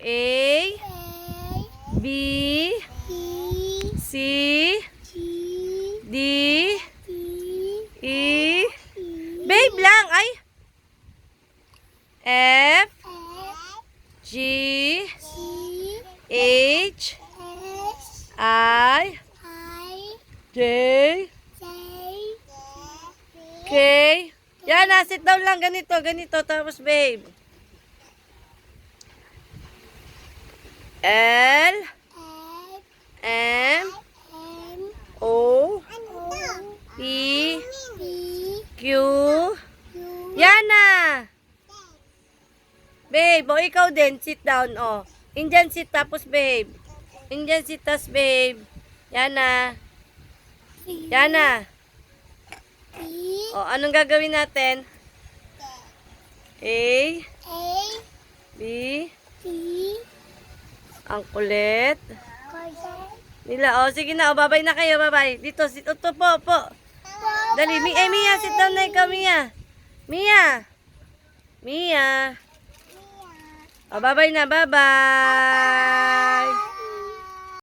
A, B, C, D, E, babe lang, ay, F, G, H, I, J, K. Yan, sit down lang, ganito, tapos babe. L, M, O, P, Q. Yan na. Babe, o ikaw din, sit down, oh. Indian sit, tapos babe. Indian sit, tapos babe. Yan na. Yan na. O, anong gagawin natin? A, B, ang kulit. Nila, o, sige na, o, babay na kayo, babay. Dito, sit, uto po. Dali, Mia, sit down na ikaw, Mia. O, babay na, bye-bye.